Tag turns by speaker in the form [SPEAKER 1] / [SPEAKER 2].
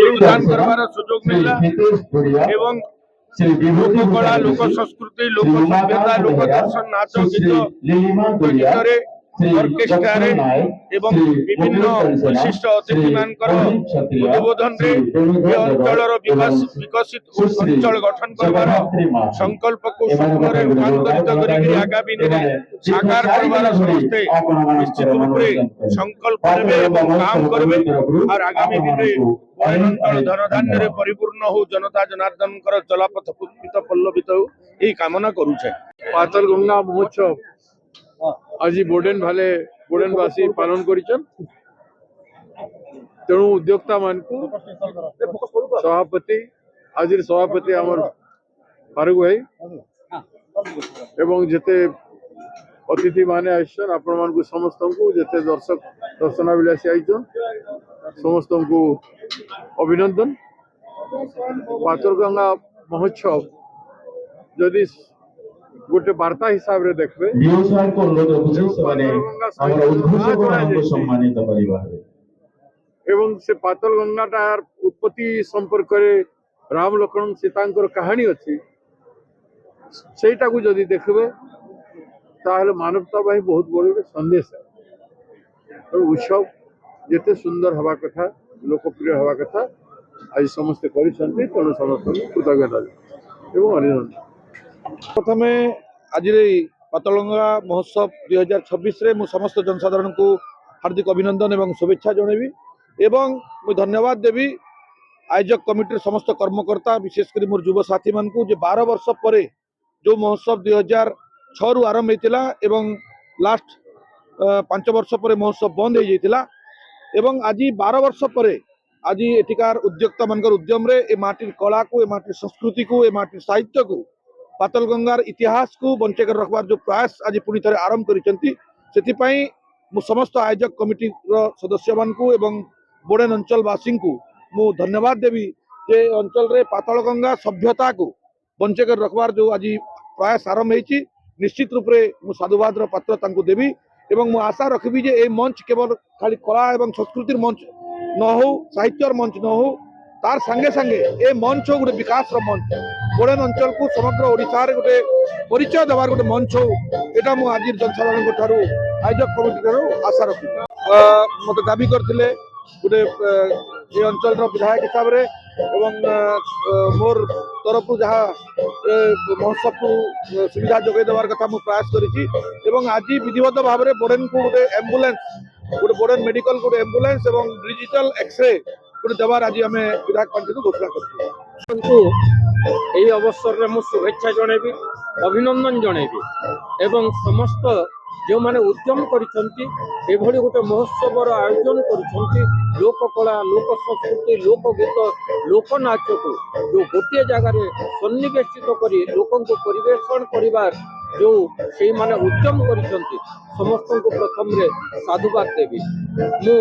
[SPEAKER 1] যোগদান করবার সুযোগ মিললা এবং লোককলা লোক সংস্কৃতি লোক সভ্যতা লোক দর্শন নাচ গীত গীତରେ অর্কেଷ୍ଟ୍ରାରେ ଏବଂ ବିଭିନ୍ନ ବିଶିଷ୍ଟ ଅତିଥିମାନଙ୍କର ଉଦ୍ବୋଧନରେ ଏ ଅଞ୍ଚଳର ବିକଶିତ ଅଞ୍ଚଳ ଗଠନ କରିବାର ସଂକଳ୍ପକୁ ସ୍ୱପ୍ନରେ ରୂପାନ୍ତରିତ କରିକି ଆଗାମୀ ଦିନରେ ସାକାର କରିବାର ସମସ୍ତେ ନିଶ୍ଚିତ ରୂପରେ ସଂକଳ୍ପ ନେବେ ଏବଂ କାମ କରିବେ আর আগামী দিনে অঞ্চল ধনধান্যরে পরিপূর্ণ হও জনতা জনার্দনଙ୍କର জলাপথ পুষ্পিত পল্লবিত হও এই কামনা করুছে।
[SPEAKER 2] পাতালগঙ্গা মহোৎসব আজি बोडेनवासी पालन करिछन तेणु उद्योक्ता मानकु सभापति आमर फारूक भाई एवं जेते अतिथि माने आइछन आपण मानकु समस्त को जेते दर्शनाभिलाषी आइछन समस्त को अभिनंदन। पातालगंगा महोत्सव जदि गोटे वार्ता हिसाब रे देखबे एवं से पातालगंगाटार उत्पत्ति संपर्क राम लक्ष्मण सीतांकर कहानी अच्छी सेटा को जदि देखबे ताहले मानवता भाई बहुत बड़ संदेश है। उत्सव जिते सुंदर हवा कथा लोकप्रिय हवा कथा आज समस्ते करिसंती तेणु समस्त कृतज्ञता एवं अभिनंदन।
[SPEAKER 1] प्रथम आज पातालगंगा महोत्सव 2026 रे मु समस्त जनसाधारण को हार्दिक अभिनंदन एवं शुभेच्छा जनइबी एवं मु धन्यवाद देवी आयोजक कमिटी समस्त कर्मकर्ता विशेषकर मोर युव साथी मान को 12 वर्ष पर जो महोत्सव 2006 रु आरंभ होता एवं लास्ट 5 वर्ष पर महोत्सव बंद हो जाता एवं आज 12 वर्ष पर आज एଠିकार उद्योक्ता मान उद्यम रे ए माटी कला को ए माटी संस्कृति को ए माटी साहित्य को पातालगंगार इतिहास को बंचे कर रखबार जो प्रयास आज पुणी थे आरंभ कर समस्त आयोजक कमिटी सदस्य मान को एवं बोडेन अंचलवासी को मु धन्यवाद देवी जे अंचल रे पातालगंगा सभ्यता को बंचे कर रखबार जो आज प्रयास आरंभ होती निश्चित रूप से मु साधुवाद पात्र तांको देवी एवं मु आशा रखी जे ए मंच केवल खाली कला एवं संस्कृतिर मंच न हो साहित्यर मंच न हो तार संगे संगे ए मंच हो गोटे विकास मंच बोडेन अंचल को समग्र ओडिशा रे गोटे परिचय देवार गोटे मंच हो एटा मु आज जनसाधारण ठारू आयोजक कमिटी ठारू आशा रखी मते दाबी करथिले गोटे ए अंचल रो विधायक हिसाब रे एवं मोर तरफ जहाँ महोत्सव को सुविधा जोगे देवार कथा मु प्रयास करिछि एवं आज विधिवत भाव में बोडेन को गोटे एम्बुलेंस गोटे बोडेन मेडिकल गोटे एम्बुलेंस एवं डिजिटल एक्सरे गोटे देवार आज आम विधायक पार्टी घोषणा कर
[SPEAKER 3] अवसर में मुझे शुभेच्छा जनइबी अभिनंदन जनइबी एवं समस्त जो माने उद्यम करिसंती एभली गोटे महोत्सव आयोजन करिसंती लोककला लोक संस्कृति लोकगीत लोकनाच को जो गोटे जगार सन्निवेशित करी लोकों को परिवेषण करिवार जो से माने उद्यम करिसंती समस्त को प्रथम रे साधुवाद देवी मु